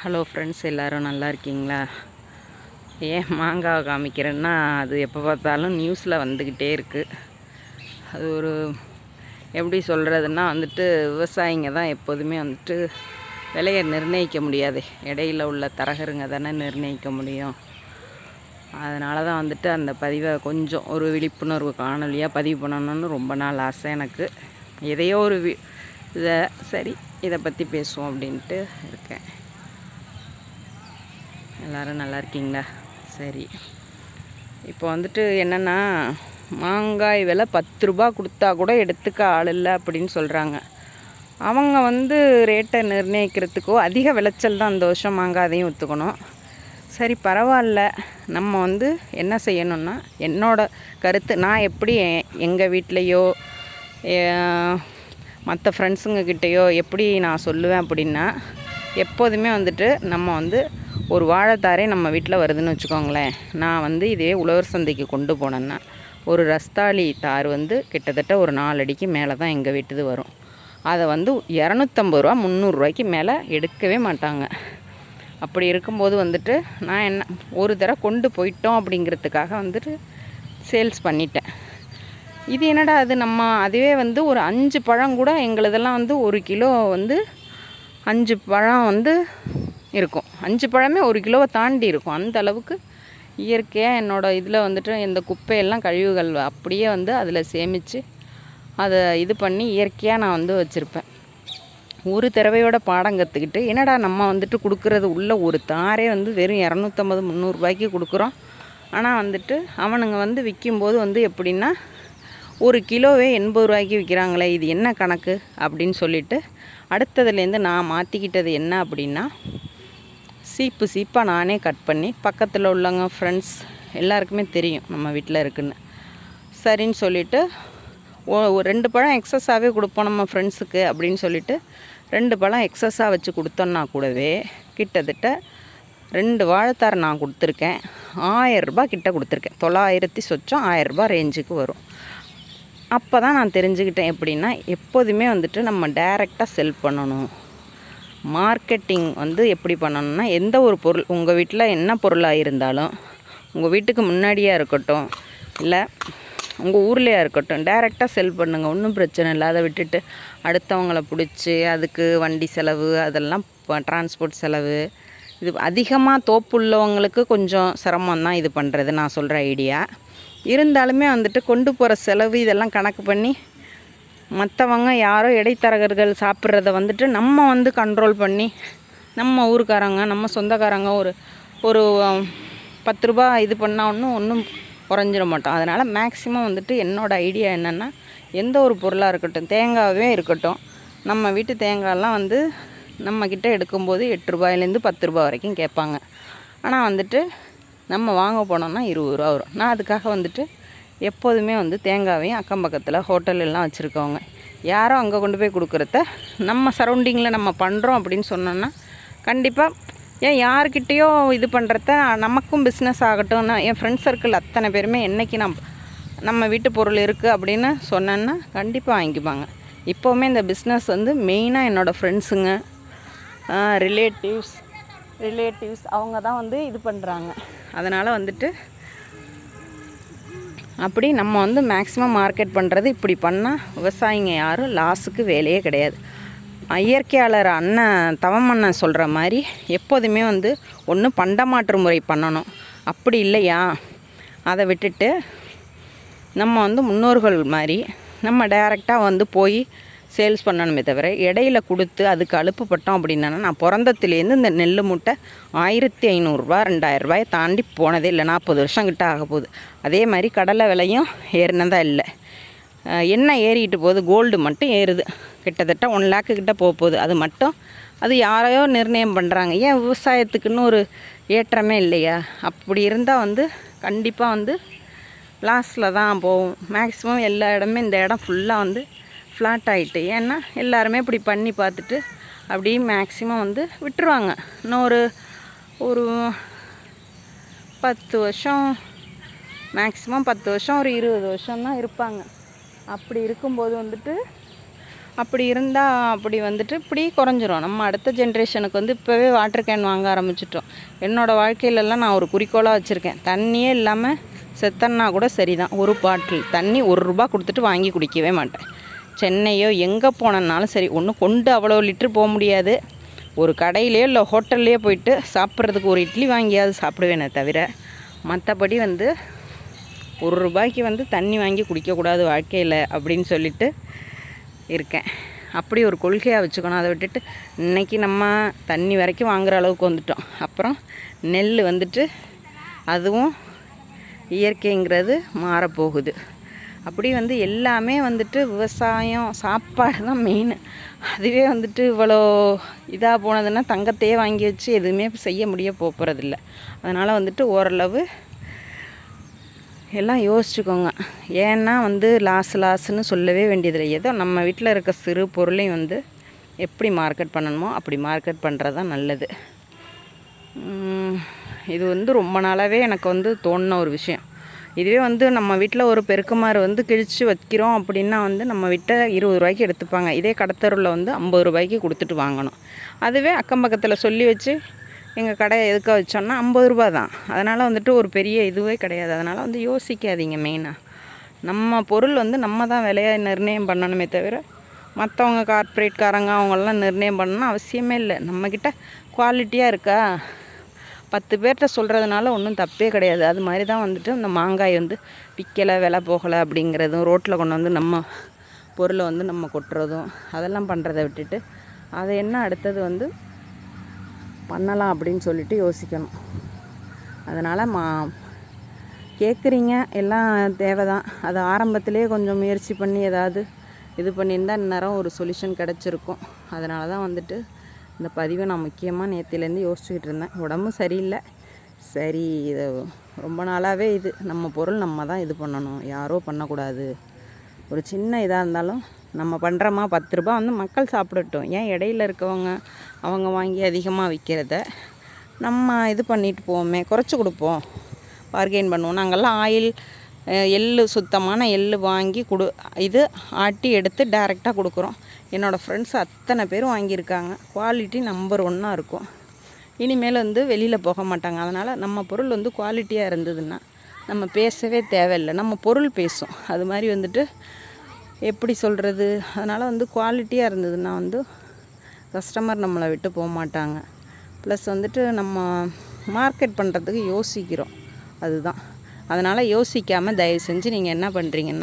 Hello friends, எல்லோரும் நல்லா இருக்கீங்களா? ஏன் மாங்காவை காமிக்கிறேன்னா, அது எப்போ பார்த்தாலும் நியூஸில் வந்துக்கிட்டே இருக்குது. அது ஒரு எப்படி சொல்கிறதுன்னா விவசாயிங்க தான் எப்போதுமே விலையை நிர்ணயிக்க முடியாது. இடையில உள்ள தரகருங்க தானே நிர்ணயிக்க முடியும். அதனால தான் அந்த பதிவை கொஞ்சம் ஒரு விழிப்புணர்வு காணொலியாக பதிவு பண்ணணும்னு ரொம்ப நாள் ஆசை எனக்கு. எதையோ ஒரு இதை பற்றி பேசுவோம் அப்படின்ட்டு இருக்கேன். எல்லோரும் நல்லா இருக்கீங்களா? சரி, இப்போ என்னென்னா, மாங்காய் விலை 10 ரூபா கொடுத்தா கூட எடுத்துக்க ஆள் இல்லை அப்படின்னு சொல்கிறாங்க. அவங்க ரேட்டை நிர்ணயிக்கிறதுக்கோ அதிக விளைச்சல் தான் இந்த வருஷம் மாங்காய், அதையும் ஒத்துக்கணும். சரி, பரவாயில்ல. நம்ம என்ன செய்யணும்னா, என்னோட கருத்து, நான் எப்படி எங்கள் வீட்லேயோ மற்ற ஃப்ரெண்ட்ஸுங்கக்கிட்டேயோ எப்படி நான் சொல்லுவேன் அப்படின்னா, எப்போதுமே நம்ம ஒரு வாழைத்தாரே நம்ம வீட்டில் வருதுன்னு வச்சுக்கோங்களேன். நான் இதே உழவர் சந்தைக்கு கொண்டு போனேன்னா, ஒரு ரஸ்தாளி தார் கிட்டத்தட்ட ஒரு 4 அடிக்கு மேலே தான் எங்கள் வீட்டுது வரும். அதை 250 ரூபா 300 ரூபாய்க்கு மேலே எடுக்கவே மாட்டாங்க. அப்படி இருக்கும்போது நான் என்ன ஒரு தடவை கொண்டு போயிட்டோம் அப்படிங்கிறதுக்காக சேல்ஸ் பண்ணிட்டேன். இது என்னடா அது, நம்ம அதுவே ஒரு 5 பழம் கூட எங்களுதெல்லாம் 1 கிலோ 5 பழம் இருக்கும். 5 பழமே 1 கிலோவை தாண்டி இருக்கும். அந்த அளவுக்கு இயற்கையாக என்னோடய இதில் இந்த குப்பையெல்லாம் கழிவுகள் அப்படியே அதில் சேமித்து அதை இது பண்ணி இயற்கையாக நான் வச்சுருப்பேன். ஒரு தடவையோட பாடம் கற்றுக்கிட்டு, என்னடா நம்ம கொடுக்குறது உள்ள ஒரு தாரே வெறும் 250 300 ரூபாய்க்கு கொடுக்குறோம். ஆனால் அவனுங்க விற்கும்போது எப்படின்னா 1 கிலோவே 80 ரூபாய்க்கு விற்கிறாங்களே, இது என்ன கணக்கு அப்படின்னு சொல்லிவிட்டு அடுத்ததுலேருந்து நான் மாற்றிக்கிட்டது என்ன அப்படின்னா, சீப்பாக நானே கட் பண்ணி பக்கத்தில் உள்ளவங்க ஃப்ரெண்ட்ஸ் எல்லாருக்குமே தெரியும் நம்ம வீட்டில் இருக்குன்னு. சரின்னு சொல்லிவிட்டு ஒரு 2 பழம் எக்ஸஸாகவே கொடுப்போம் நம்ம ஃப்ரெண்ட்ஸுக்கு அப்படின்னு சொல்லிவிட்டு 2 பழம் எக்ஸஸாக வச்சு கொடுத்தோன்னா கூடவே கிட்டத்தட்ட 2 வாழைத்தார் நான் கொடுத்துருக்கேன். 1000 ரூபா கிட்ட கொடுத்துருக்கேன். 900 சொச்சம் 1000 ரூபா ரேஞ்சுக்கு வரும். அப்போ தான் நான் தெரிஞ்சுக்கிட்டேன் எப்படின்னா, எப்போதுமே நம்ம டைரெக்டாக செல் பண்ணணும். மார்க்கெட்டிங் எப்படி பண்ணணும்னா, எந்த ஒரு பொருள் உங்கள் வீட்டில் என்ன பொருளாக இருந்தாலும், உங்கள் வீட்டுக்கு முன்னாடியாக இருக்கட்டும் இல்லை உங்கள் ஊர்லேயே இருக்கட்டும், டைரெக்டாக செல் பண்ணுங்கள். ஒன்றும் பிரச்சனை இல்லை. அதை விட்டுட்டு அடுத்தவங்களை பிடிச்சி அதுக்கு வண்டி செலவு, அதெல்லாம் டிரான்ஸ்போர்ட் செலவு, இது அதிகமாக தோப்பு உள்ளவங்களுக்கு கொஞ்சம் சிரமம் தான் இது பண்ணுறது. நான் சொல்கிற ஐடியா இருந்தாலுமே கொண்டு போகிற செலவு இதெல்லாம் கணக்கு பண்ணி மற்றவங்க யாரோ இடைத்தரகர்கள் சாப்பிட்றத நம்ம கண்ட்ரோல் பண்ணி, நம்ம ஊருக்காரங்க நம்ம சொந்தக்காரங்க ஒரு 10 ரூபா இது பண்ணால் ஒன்றும் குறைஞ்சிட மாட்டோம். அதனால் மேக்ஸிமம் என்னோடய ஐடியா என்னென்னா, எந்த ஒரு பொருளாக இருக்கட்டும், தேங்காவே இருக்கட்டும், நம்ம வீட்டு தேங்காயெல்லாம் நம்மக்கிட்ட எடுக்கும்போது 8 ரூபாயிலேருந்து 10 ரூபா வரைக்கும் கேட்பாங்க. ஆனால் நம்ம வாங்க போனோம்னா 20 ரூபா வரும். நான் அதுக்காக எப்போதுமே தேங்காவையும் அக்கம் பக்கத்தில் ஹோட்டலெல்லாம் வச்சுருக்கவங்க யாரோ அங்கே கொண்டு போய் கொடுக்குறத நம்ம சரௌண்டிங்கில் நம்ம பண்ணுறோம் அப்படின்னு சொன்னோன்னா, கண்டிப்பாக ஏன் யார்கிட்டேயோ இது பண்ணுறத நமக்கும் பிஸ்னஸ் ஆகட்டும். என் ஃப்ரெண்ட்ஸ் சர்க்கிள் அத்தனை பேருமே என்றைக்கு நம்ம வீட்டு பொருள் இருக்குது அப்படின்னு சொன்னேன்னா கண்டிப்பாக வாங்கிப்பாங்க. இப்போவுமே இந்த பிஸ்னஸ் மெயினாக என்னோடய ஃப்ரெண்ட்ஸுங்க, ரிலேட்டிவ்ஸ் அவங்க தான் இது பண்ணுறாங்க. அதனால் அப்படி நம்ம மேக்ஸிமம் மார்க்கெட் பண்ணுறது இப்படி பண்ணால் விவசாயிங்க யாரும் லாஸுக்கு வேலையே கிடையாது. இயற்கையாளர் அண்ணன் தவமண்ணன் சொல்கிற மாதிரி எப்போதுமே ஒன்று பண்டமாற்று முறை பண்ணணும். அப்படி இல்லையா, அதை விட்டுட்டு நம்ம முன்னோர்கள் மாதிரி நம்ம டைரெக்டாக போய் சேல்ஸ் பண்ணணுமே தவிர, இடையில கொடுத்து அதுக்கு அலுப்புப்பட்டோம் அப்படின்னா, நான் பிறந்தத்துலேருந்து இந்த நெல் மூட்டை 1500 ரூபா 2000 ரூபாயை தாண்டி போனதே இல்லை. 40 வருஷம் கிட்ட ஆக போகுது. அதே மாதிரி கடலை விலையும் ஏறினதா இல்லை. என்ன ஏறிட்டு போகுது, கோல்டு மட்டும் ஏறுது. கிட்டத்தட்ட 1 லேக்கு கிட்ட போகுது. அது யாரையோ நிர்ணயம் பண்ணுறாங்க. ஏன் விவசாயத்துக்குன்னு ஒரு ஏற்றமே இல்லையா? அப்படி இருந்தால் கண்டிப்பாக லாஸில் தான் போகும். மேக்ஸிமம் எல்லா இடமே இந்த இடம் ஃபுல்லாக ஃப்ளாட் ஆகிட்டு, ஏன்னா எல்லாருமே இப்படி பண்ணி பார்த்துட்டு அப்படியே மேக்ஸிமம் விட்டுருவாங்க. இன்னும் ஒரு 10 வருஷம், மேக்ஸிமம் 10 வருஷம், ஒரு 20 வருஷம் தான் இருப்பாங்க. அப்படி இருக்கும்போது அப்படி இருந்தால் அப்படி வந்துட்டு இப்படி குறைஞ்சிரும். நம்ம அடுத்த ஜென்ரேஷனுக்கு வந்து இப்போவே வாட்டர் கேன் வாங்க ஆரம்பிச்சிட்டோம். என்னோடய வாழ்க்கையிலலாம் நான் ஒரு குறிக்கோளாக வச்சுருக்கேன், தண்ணியே இல்லாமல் செத்தன்னா கூட சரி தான், ஒரு பாட்டில் தண்ணி ₹1 கொடுத்துட்டு வாங்கி குடிக்கவே மாட்டேன். சென்னையோ எங்கே போனேன்னாலும் சரி, ஒன்றும் கொண்டு அவ்வளோ லிட்ரு போக முடியாது, ஒரு கடையிலையோ இல்லை ஹோட்டல்லையோ போயிட்டு சாப்பிட்றதுக்கு ஒரு இட்லி வாங்கியாவது சாப்பிடுவேனே தவிர, மற்றபடி வந்து ₹1 வந்து தண்ணி வாங்கி குடிக்கக்கூடாது வாழ்க்கையில் அப்படின்னு சொல்லிட்டு இருக்கேன். அப்படி ஒரு கொள்கையாக வச்சுக்கணும். அதை விட்டுட்டு இன்றைக்கி நம்ம தண்ணி வரைக்கும் வாங்குகிற அளவுக்கு வந்துட்டோம். அப்புறம் நெல் வந்துட்டு அதுவும் இயற்கைங்கிறது மாறப்போகுது. அப்படி வந்து எல்லாமே வந்துட்டு விவசாயம் சாப்பாடு தான் மெயின். அதுவே வந்துட்டு இவ்வளோ இதாக போனதுன்னா தங்கத்தையே வாங்கி வச்சு எதுவுமே செய்ய முடிய போகிறதில்ல. அதனால் வந்துட்டு ஓரளவு எல்லாம் யோசிச்சுக்கோங்க. ஏன்னா வந்து லாஸ்ன்னு சொல்லவே வேண்டியதில்லை. ஏதோ நம்ம வீட்டில் இருக்க சிறு பொருளையும் வந்து எப்படி மார்க்கெட் பண்ணணுமோ அப்படி மார்க்கெட் பண்ணுறது தான் நல்லது. இது வந்து ரொம்ப நாளாகவே எனக்கு வந்து தோணின ஒரு விஷயம். இதுவே வந்து நம்ம வீட்டில் ஒரு பெருக்குமாறு வந்து கிழித்து வைக்கிறோம் அப்படின்னா வந்து நம்ம வீட்டை ₹20 எடுத்துப்பாங்க. இதே கடத்தருவில் வந்து ₹50 கொடுத்துட்டு வாங்கணும். அதுவே அக்கம் பக்கத்தில் சொல்லி வச்சு எங்கள் கடையை எதுக்க வச்சோன்னா ₹50 தான். அதனால் வந்துட்டு ஒரு பெரிய இதுவே கிடையாது. அதனால் வந்து யோசிக்காதீங்க. மெயினாக நம்ம பொருள் வந்து நம்ம தான் விலையை நிர்ணயம் பண்ணணுமே தவிர மற்றவங்க கார்ப்பரேட்காரங்க அவங்களெலாம் நிர்ணயம் பண்ணணும்னு அவசியமே இல்லை. நம்மக்கிட்ட குவாலிட்டியாக இருக்கா 10 பேர்கிட்ட சொல்கிறதுனால ஒன்றும் தப்பே கிடையாது. அது மாதிரி தான் வந்துட்டு இந்த மாங்காய் வந்து விற்கலை, விலை போகலை அப்படிங்கிறதும், ரோட்டில் கொண்டு வந்து நம்ம பொருளை வந்து நம்ம கொட்டுறதும் அதெல்லாம் பண்ணுறதை விட்டுட்டு அதை என்ன அடுத்தது வந்து பண்ணலாம் அப்படின்னு சொல்லிட்டு யோசிக்கணும். அதனால் கேட்குறீங்க எல்லாம் தேவை தான். அது ஆரம்பத்திலே கொஞ்சம் முயற்சி பண்ணி ஏதாவது இது பண்ணியிருந்தால் இந்நேரம் ஒரு சொல்யூஷன் கிடச்சிருக்கும். அதனால தான் வந்துட்டு இந்த பதிவை நான் முக்கியமாக நேற்றுலேருந்து யோசிச்சுக்கிட்டு இருந்தேன். உடம்பும் சரியில்லை. சரி, இது ரொம்ப நாளாகவே இது நம்ம பொருள் நம்ம தான் இது பண்ணணும், யாரோ பண்ணக்கூடாது. ஒரு சின்ன இதாக இருந்தாலும் நம்ம பண்ணுறோமா ₹10 வந்து மக்கள் சாப்பிடட்டும். ஏன் இடையில இருக்கவங்க அவங்க வாங்கி அதிகமாக விற்கிறத நம்ம இது பண்ணிட்டு போவோமே, குறைச்சி கொடுப்போம், பார்கெயின் பண்ணுவோம். நாங்கள்லாம் எள்ளு சுத்தமான எள்ளு வாங்கி இது ஆட்டி எடுத்து டைரெக்டாக கொடுக்குறோம். என்னோடய ஃப்ரெண்ட்ஸ் அத்தனை பேரும் வாங்கியிருக்காங்க. குவாலிட்டி நம்பர் 1 இருக்கும். இனிமேல் வந்து வெளியில் போக மாட்டாங்க. அதனால் நம்ம பொருள் வந்து குவாலிட்டியாக இருந்ததுன்னா நம்ம பேசவே தேவையில்லை, நம்ம பொருள் பேசும். அது மாதிரி வந்துட்டு எப்படி சொல்கிறது, அதனால் வந்து குவாலிட்டியாக இருந்ததுன்னா வந்து கஸ்டமர் நம்மளை விட்டு போக மாட்டாங்க. ப்ளஸ் வந்துட்டு நம்ம மார்க்கெட் பண்ணுறதுக்கு யோசிக்கிறோம், அதுதான். அதனால் யோசிக்காமல் தயவு செஞ்சு நீங்கள் என்ன பண்ணுறீங்கன்னா